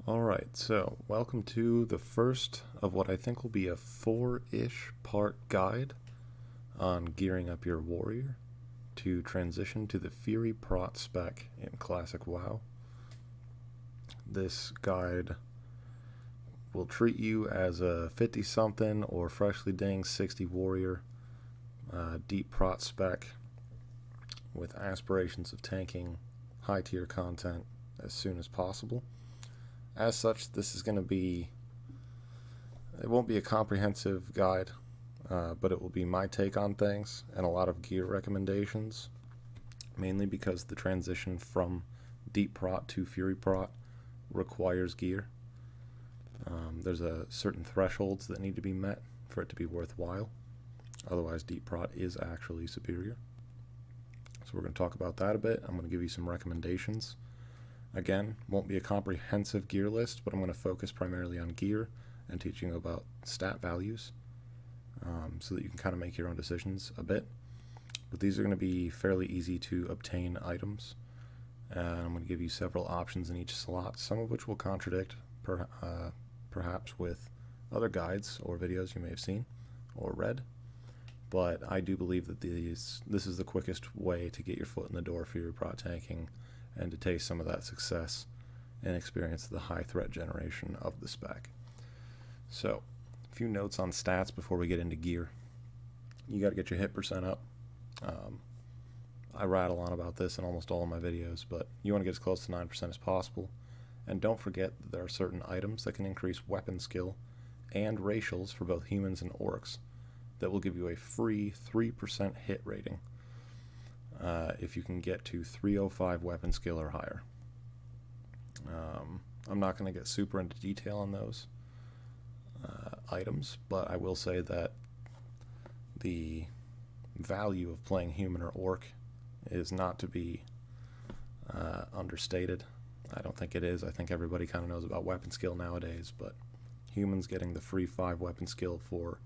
Alright, so welcome to the first of what I think will be a 4-ish part guide on gearing up your warrior to transition to the Fury Prot spec in Classic WoW. This guide will treat you as a 50-something or freshly dinged 60 warrior, deep Prot spec with aspirations of tanking high tier content as soon as possible. As such, this is going to be, it won't be a comprehensive guide, but it will be my take on things and a lot of gear recommendations, mainly because the transition from Deep Prot to Fury Prot requires gear. There's a certain thresholds that need to be met for it to be worthwhile, otherwise Deep Prot is actually superior. So we're going to talk about that a bit. I'm going to give you some recommendations. Again, won't be a comprehensive gear list, but I'm going to focus primarily on gear and teaching you about stat values so that you can kind of make your own decisions a bit. But these are going to be fairly easy to obtain items, and I'm going to give you several options in each slot, some of which will contradict perhaps with other guides or videos you may have seen or read. But I do believe that this is the quickest way to get your foot in the door for your Prot tanking and to taste some of that success and experience the high threat generation of the spec. So, a few notes on stats before we get into gear. You got to get your hit percent up. I rattle on about this in almost all of my videos, but you want to get as close to 9% as possible. And don't forget that there are certain items that can increase weapon skill and racials for both humans and orcs that will give you a free 3% hit rating if you can get to 305 weapon skill or higher. I'm not going to get super into detail on those items, but I will say that the value of playing human or orc is not to be understated. I don't think it is. I think everybody kind of knows about weapon skill nowadays, but humans getting the free 5 weapon skill for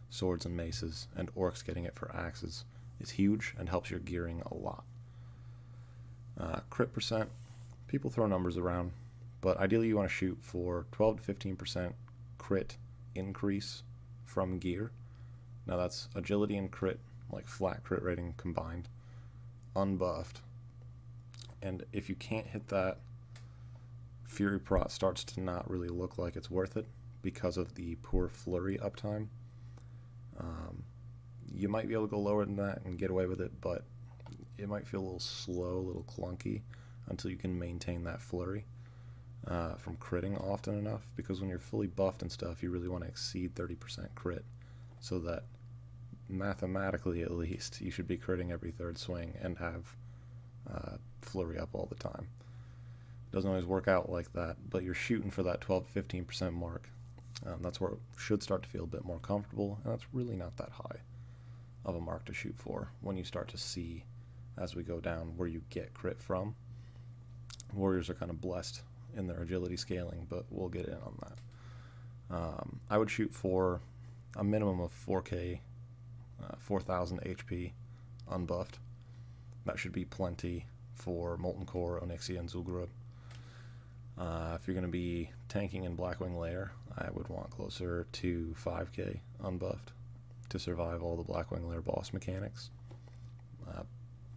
swords and maces, and orcs getting it for axes is huge and helps your gearing a lot. Crit percent, people throw numbers around, but ideally you want to shoot for 12 to 15% crit increase from gear. Now that's agility and crit, like flat crit rating combined, unbuffed. And if you can't hit that, Fury Prot starts to not really look like it's worth it because of the poor flurry uptime. You might be able to go lower than that and get away with it, but it might feel a little slow, a little clunky until you can maintain that flurry from critting often enough, because when you're fully buffed and stuff, you really want to exceed 30% crit so that mathematically at least you should be critting every third swing and have flurry up all the time. Doesn't always work out like that, but you're shooting for that 12 to 15% mark. That's where it should start to feel a bit more comfortable, and that's really not that high of a mark to shoot for when you start to see, as we go down, where you get crit from. Warriors are kind of blessed in their agility scaling, but we'll get in on that. I would shoot for a minimum of 4k, 4000 HP unbuffed. That should be plenty for Molten Core, Onyxia, and Zul'Gurub. If you're going to be tanking in Blackwing Lair, I would want closer to 5k unbuffed to survive all the Blackwing Lair boss mechanics.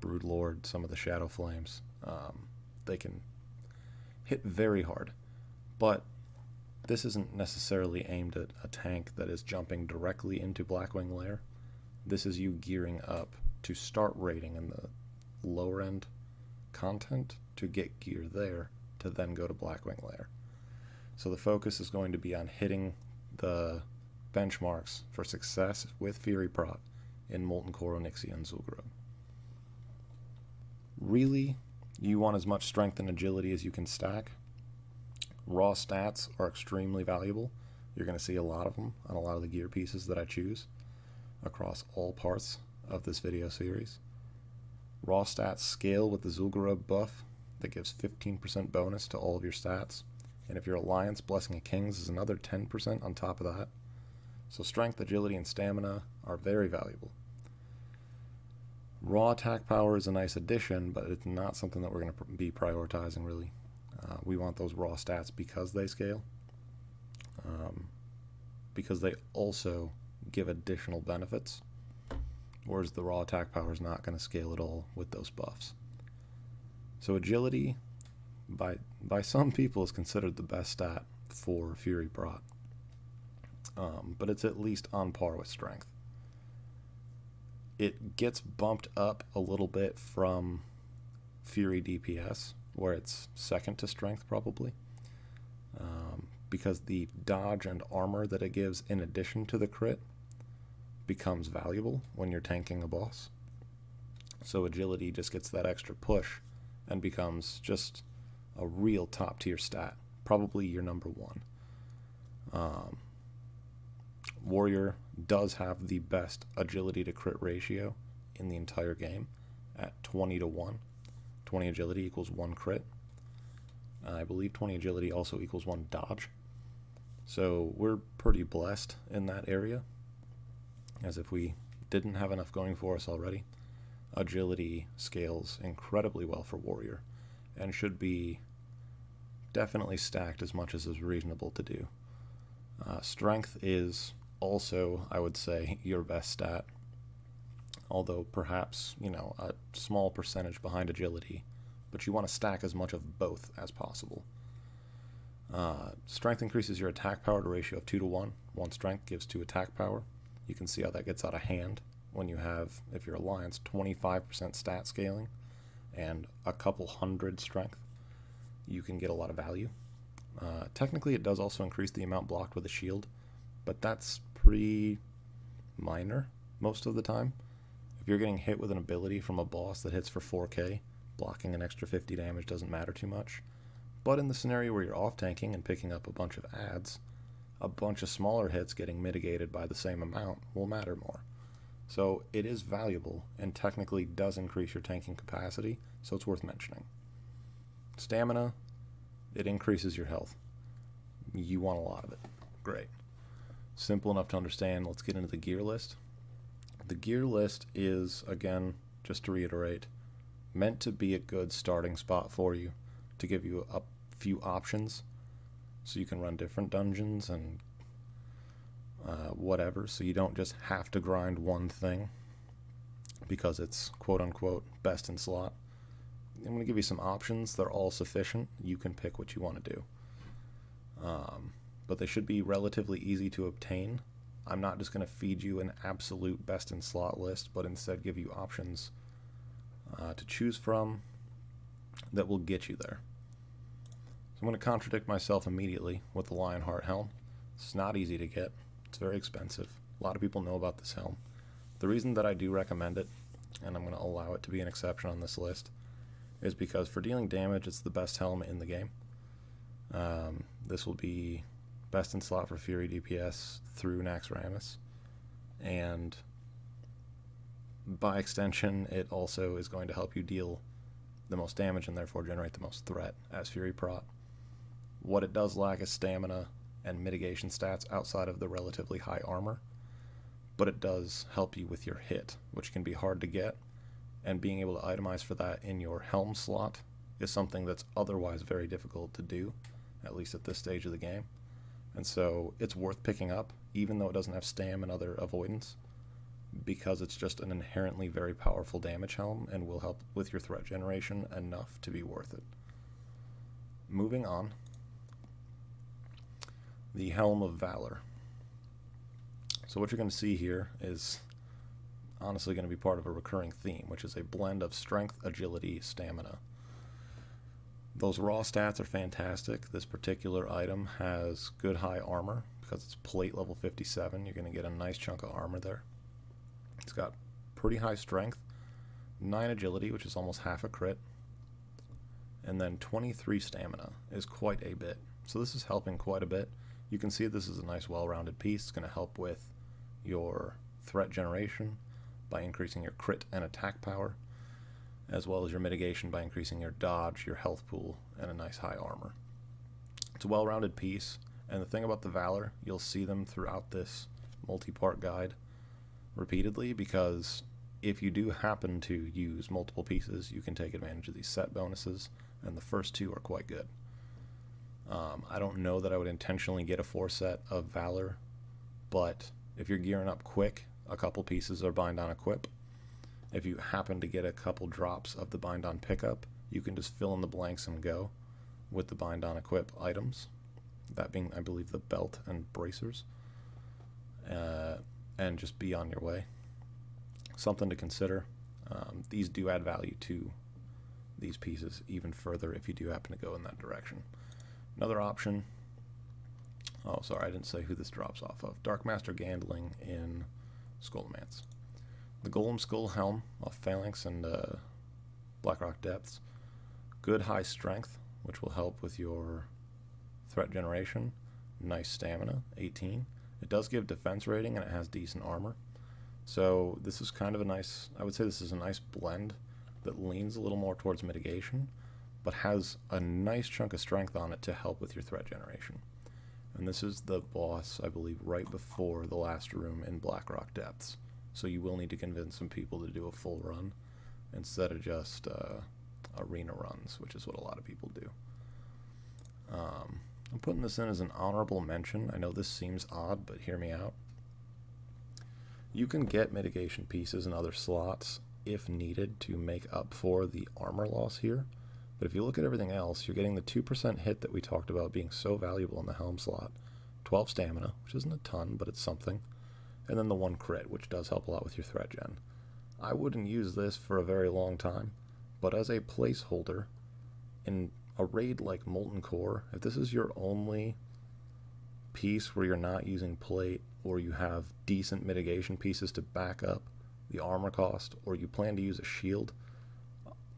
Broodlord, some of the Shadow Flames, they can hit very hard, but this isn't necessarily aimed at a tank that is jumping directly into Blackwing Lair. This is you gearing up to start raiding in the lower end content to get gear there to then go to Blackwing Lair. So the focus is going to be on hitting the benchmarks for success with Fury Prot in Molten Core, Onyxia, and Zul'Gurub. Really, you want as much strength and agility as you can stack. Raw stats are extremely valuable. You're going to see a lot of them on a lot of the gear pieces that I choose across all parts of this video series. Raw stats scale with the Zul'Gurub buff that gives 15% bonus to all of your stats, and if your Alliance, Blessing of Kings is another 10% on top of that. So strength, agility, and stamina are very valuable. Raw attack power is a nice addition, but it's not something that we're going to be prioritizing really. We want those raw stats because they scale, because they also give additional benefits, whereas the raw attack power is not going to scale at all with those buffs. So agility, by some people, is considered the best stat for Fury Prot, but it's at least on par with strength. It gets bumped up a little bit from Fury DPS, where it's second to strength probably, because the dodge and armor that it gives in addition to the crit becomes valuable when you're tanking a boss. So agility just gets that extra push and becomes just a real top tier stat, probably your number one. Warrior does have the best agility to crit ratio in the entire game at 20-1. 20 agility equals 1 crit. I believe 20 agility also equals 1 dodge. So we're pretty blessed in that area, as if we didn't have enough going for us already. Agility scales incredibly well for Warrior and should be definitely stacked as much as is reasonable to do. Strength is also, I would say, your best stat, although perhaps, a small percentage behind agility, but you want to stack as much of both as possible. Strength increases your attack power to a ratio of 2-1. 1 strength gives 2 attack power. You can see how that gets out of hand when you have, if you're Alliance, 25% stat scaling and a couple hundred strength. You can get a lot of value. Technically, it does also increase the amount blocked with a shield, but that's pretty minor most of the time. If you're getting hit with an ability from a boss that hits for 4k, blocking an extra 50 damage doesn't matter too much. But in the scenario where you're off tanking and picking up a bunch of adds, a bunch of smaller hits getting mitigated by the same amount will matter more. So it is valuable and technically does increase your tanking capacity, so it's worth mentioning. Stamina, it increases your health. You want a lot of it. Great. Simple enough to understand. Let's get into the gear list. The gear list is, again, just to reiterate, meant to be a good starting spot for you, to give you a few options so you can run different dungeons and whatever, so you don't just have to grind one thing because it's quote-unquote best in slot. I'm going to give you some options. They're all sufficient. You can pick what you want to do. But they should be relatively easy to obtain. I'm not just going to feed you an absolute best in slot list, but instead give you options to choose from that will get you there. So I'm going to contradict myself immediately with the Lionheart Helm. It's not easy to get. It's very expensive. A lot of people know about this helm. The reason that I do recommend it, and I'm going to allow it to be an exception on this list, is because for dealing damage, it's the best helm in the game. This will be best in slot for Fury DPS through Naxxramas, and by extension, it also is going to help you deal the most damage and therefore generate the most threat as Fury Prot. What it does lack is stamina and mitigation stats outside of the relatively high armor, but it does help you with your hit, which can be hard to get, and being able to itemize for that in your helm slot is something that's otherwise very difficult to do, at least at this stage of the game. And so it's worth picking up, even though it doesn't have stam and other avoidance, because it's just an inherently very powerful damage helm and will help with your threat generation enough to be worth it. Moving on, the Helm of Valor. So what you're going to see here is honestly going to be part of a recurring theme, which is a blend of strength, agility, stamina. Those raw stats are fantastic. This particular item has good high armor because it's plate level 57. You're going to get a nice chunk of armor there. It's got pretty high strength, 9 agility, which is almost half a crit, and then 23 stamina is quite a bit. So this is helping quite a bit. You can see this is a nice well-rounded piece. It's going to help with your threat generation by increasing your crit and attack power, as well as your mitigation by increasing your dodge, your health pool, and a nice high armor. It's a well-rounded piece, and the thing about the Valor, you'll see them throughout this multi-part guide repeatedly, because if you do happen to use multiple pieces, you can take advantage of these set bonuses, and the first two are quite good. I don't know that I would intentionally get a 4-set of Valor, but if you're gearing up quick, a couple pieces are bind on equip. If you happen to get a couple drops of the bind on pickup, you can just fill in the blanks and go with the bind on equip items, that being, I believe, the belt and bracers, and just be on your way. Something to consider. These do add value to these pieces even further if you do happen to go in that direction. Another option, oh sorry, I didn't say who this drops off of. Darkmaster Gandling in Skullomance. The Golem Skull Helm off Phalanx and Blackrock Depths. Good high strength, which will help with your threat generation. Nice stamina, 18. It does give defense rating and it has decent armor. So this is kind of a nice, I would say this is a nice blend that leans a little more towards mitigation, but has a nice chunk of strength on it to help with your threat generation. And this is the boss, I believe, right before the last room in Blackrock Depths. So you will need to convince some people to do a full run instead of just arena runs, which is what a lot of people do. I'm putting this in as an honorable mention. I know this seems odd, but hear me out. You can get mitigation pieces in other slots if needed to make up for the armor loss here. But if you look at everything else, you're getting the 2% hit that we talked about being so valuable in the Helm slot, 12 stamina, which isn't a ton, but it's something, and then the 1 crit, which does help a lot with your threat gen. I wouldn't use this for a very long time, but as a placeholder, in a raid like Molten Core, if this is your only piece where you're not using plate, or you have decent mitigation pieces to back up the armor cost, or you plan to use a shield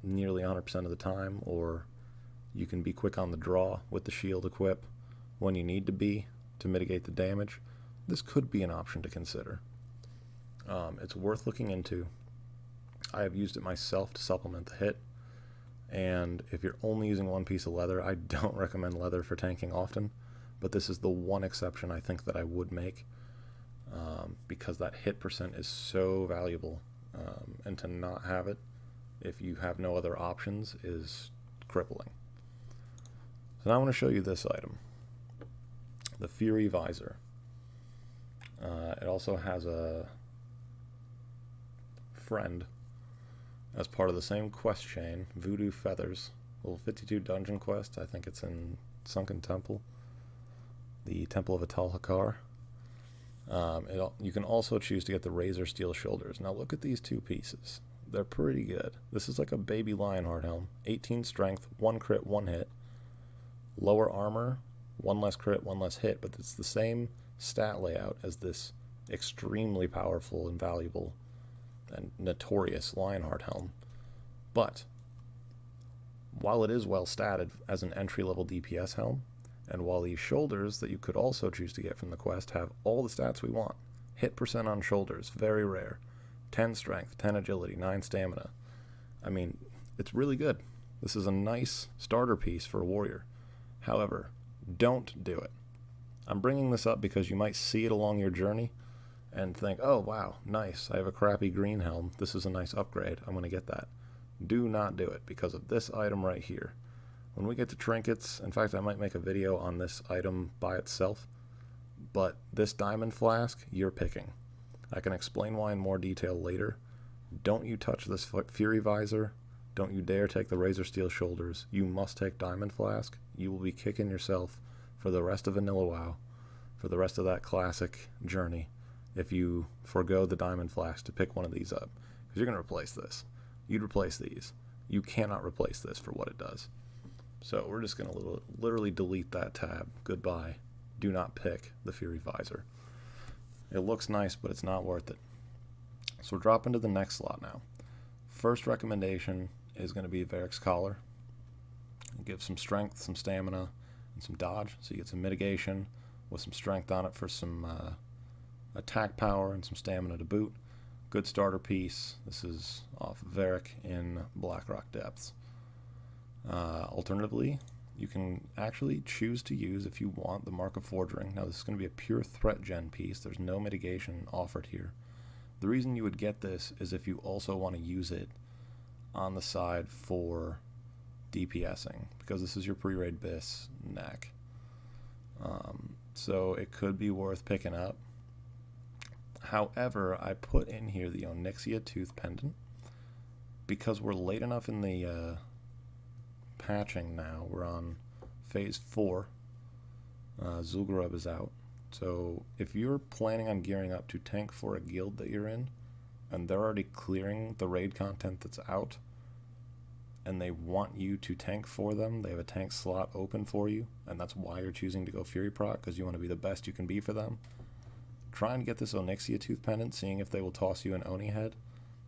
nearly 100% of the time, or you can be quick on the draw with the shield equip when you need to be to mitigate the damage, this could be an option to consider. It's worth looking into. I have used it myself to supplement the hit, and if you're only using one piece of leather, I don't recommend leather for tanking often, but this is the one exception I think that I would make, because that hit percent is so valuable, and to not have it if you have no other options is crippling. So now I want to show you this item, the Fury Visor. It also has a friend as part of the same quest chain, Voodoo Feathers, level 52 dungeon quest. I think it's in Sunken Temple, the Temple of Atal Hakar. You can also choose to get the Razor Steel Shoulders. Now look at these two pieces. They're pretty good. This is like a baby Lionheart helm. 18 strength, 1 crit, 1 hit. Lower armor, 1 less crit, 1 less hit, but it's the same stat layout as this extremely powerful and valuable and notorious Lionheart helm. But while it is well statted as an entry-level DPS helm, and while these shoulders that you could also choose to get from the quest have all the stats we want, hit percent on shoulders, very rare, 10 strength, 10 agility, 9 stamina. I mean, it's really good. This is a nice starter piece for a warrior. However, don't do it. I'm bringing this up because you might see it along your journey and think, oh wow, nice, I have a crappy green helm, this is a nice upgrade, I'm going to get that. Do not do it because of this item right here. When we get to trinkets, in fact I might make a video on this item by itself, but this diamond flask, you're picking. I can explain why in more detail later. Don't you touch this Fury Visor, don't you dare take the Razor Steel Shoulders, you must take Diamond Flask. You will be kicking yourself for the rest of Vanilla WoW, for the rest of that classic journey, if you forego the Diamond Flask to pick one of these up. Because you're going to replace this. You'd replace these. You cannot replace this for what it does. So we're just going to literally delete that tab. Goodbye. Do not pick the Fury Visor. It looks nice, but it's not worth it. So we're dropping to the next slot now. First recommendation is going to be Varric's Collar. It gives some strength, some stamina, and some dodge. So you get some mitigation with some strength on it for some attack power and some stamina to boot. Good starter piece. This is off Varric in Blackrock Depths. Alternatively, you can actually choose to use, if you want, the Mark of Forging. Now this is going to be a pure threat gen piece. There's no mitigation offered here. The reason you would get this is if you also want to use it on the side for DPSing, because this is your pre-raid BiS neck. So it could be worth picking up. However, I put in here the Onyxia Tooth Pendant because we're late enough in the patching now. We're on phase 4. Zul'Gurub is out. So if you're planning on gearing up to tank for a guild that you're in, and they're already clearing the raid content that's out, and they want you to tank for them, they have a tank slot open for you, and that's why you're choosing to go Fury Prot, because you want to be the best you can be for them. Trying to get this Onyxia Tooth Pendant, seeing if they will toss you an Oni head.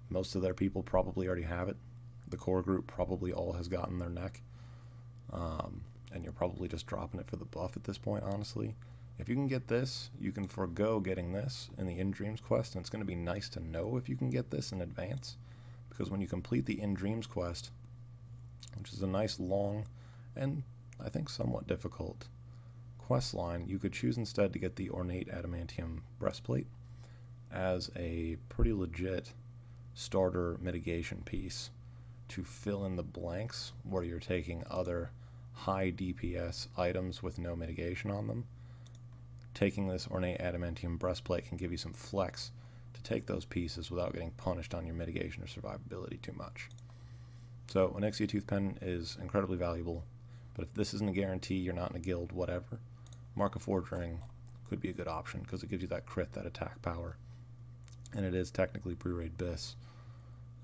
Most of their people probably already have it. The core group probably all has gotten their neck. And you're probably just dropping it for the buff at this point, honestly. If you can get this, you can forego getting this in the In Dreams quest, and it's going to be nice to know if you can get this in advance, because when you complete the In Dreams quest, which is a nice long and I think somewhat difficult quest line, you could choose instead to get the Ornate Adamantium Breastplate as a pretty legit starter mitigation piece to fill in the blanks where you're taking other high DPS items with no mitigation on them. Taking this Ornate Adamantium Breastplate can give you some flex to take those pieces without getting punished on your mitigation or survivability too much. So Onyxia Tooth Pendant is incredibly valuable, but if this isn't a guarantee, you're not in a guild, whatever, Mark of Forge Ring could be a good option because it gives you that crit, that attack power, and it is technically Pre-raid BiS.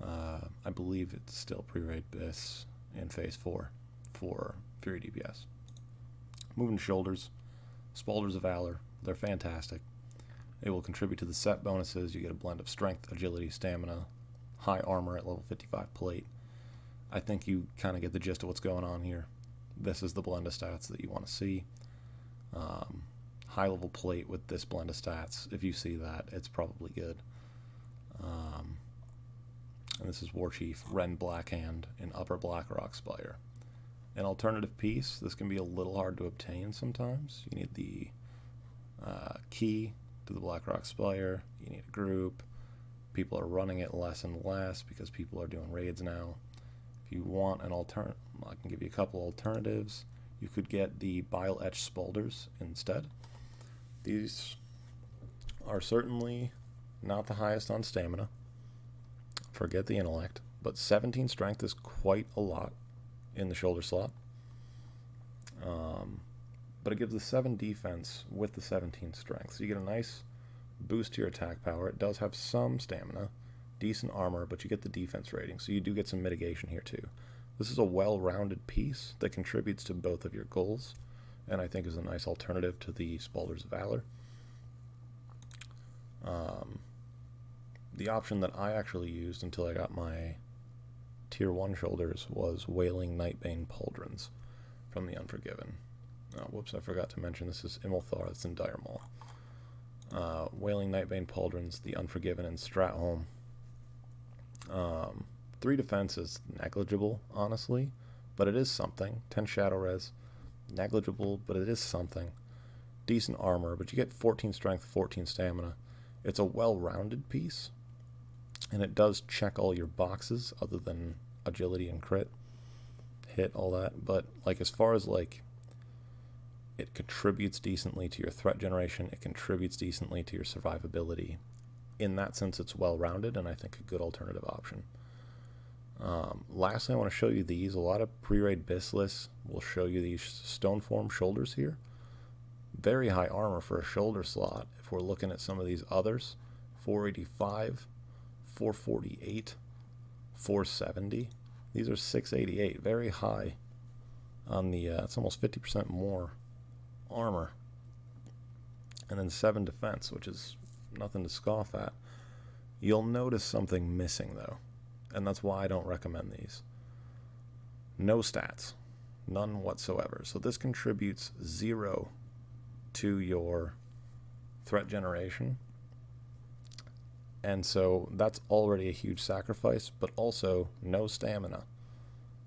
I believe it's still Pre-raid BiS in phase 4 for Fury DPS. Moving to shoulders, Spaulders of Valor, they're fantastic. It will contribute to the set bonuses. You get a blend of strength, agility, stamina, high armor at level 55 plate. I think you kind of get the gist of what's going on here. This is the blend of stats that you want to see. High level plate with this blend of stats. If you see that, it's probably good. And this is Warchief Ren Blackhand in Upper Blackrock Spire. An alternative piece, this can be a little hard to obtain sometimes. You need the key to the Blackrock Spire, you need a group. People are running it less and less because people are doing raids now. If you want an alternative, I can give you a couple alternatives. You could get the Bile Etch Spaulders instead. These are certainly not the highest on stamina. Forget the intellect, but 17 strength is quite a lot in the shoulder slot. But it gives the 7 defense with the 17 strength. So you get a nice boost to your attack power. It does have some stamina, decent armor, but you get the defense rating. So you do get some mitigation here too. This is a well-rounded piece that contributes to both of your goals, and I think is a nice alternative to the Spaulders of Valor. The option that I actually used until I got my tier 1 shoulders was Wailing Nightbane Pauldrons from the Unforgiven. Whoops, I forgot to mention this is Imulthar, that's in Dire Maul. Wailing Nightbane Pauldrons, the Unforgiven, and Stratholm. 3 defense is negligible, honestly, but it is something. 10 shadow res, negligible, but it is something. Decent armor, but you get 14 strength, 14 stamina. It's a well-rounded piece, and it does check all your boxes other than agility and crit, hit, all that. But like as far as like it contributes decently to your threat generation, it contributes decently to your survivability. In that sense, it's well-rounded, and I think a good alternative option. Lastly, I want to show you these. A lot of pre-raid BiS lists will show you these Stoneform shoulders here. Very high armor for a shoulder slot. If we're looking at some of these others, 485, 448, 470. These are 688. Very high on the, it's almost 50% more armor. And then 7 defense, which is nothing to scoff at. You'll notice something missing though, and that's why I don't recommend these. No stats, none whatsoever. So this contributes 0 to your threat generation, and so that's already a huge sacrifice, but also no stamina.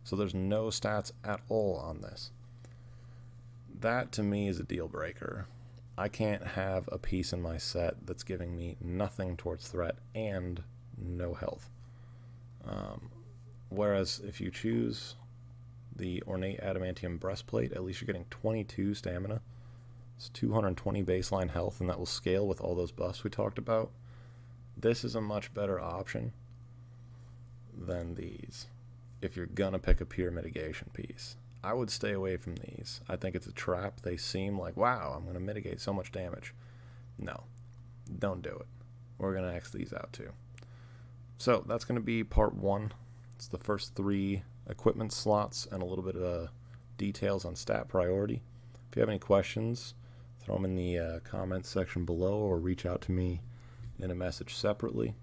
So there's no stats at all on this. That to me is a deal breaker. I can't have a piece in my set that's giving me nothing towards threat and no health. Whereas if you choose the Ornate Adamantium Breastplate, at least you're getting 22 stamina It's 220 baseline health, and that will scale with all those buffs we talked about. This is a much better option than these if you're gonna pick a pure mitigation piece. I would stay away from these. I think it's a trap. They seem like, wow, I'm gonna mitigate so much damage. No, don't do it. We're gonna X these out too. So that's gonna be part 1. It's the first 3 equipment slots and a little bit of details on stat priority. If you have any questions, throw them in the comments section below or reach out to me in a message separately.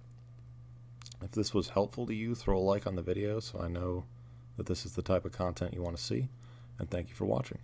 If this was helpful to you, throw a like on the video so I know that this is the type of content you want to see, and thank you for watching.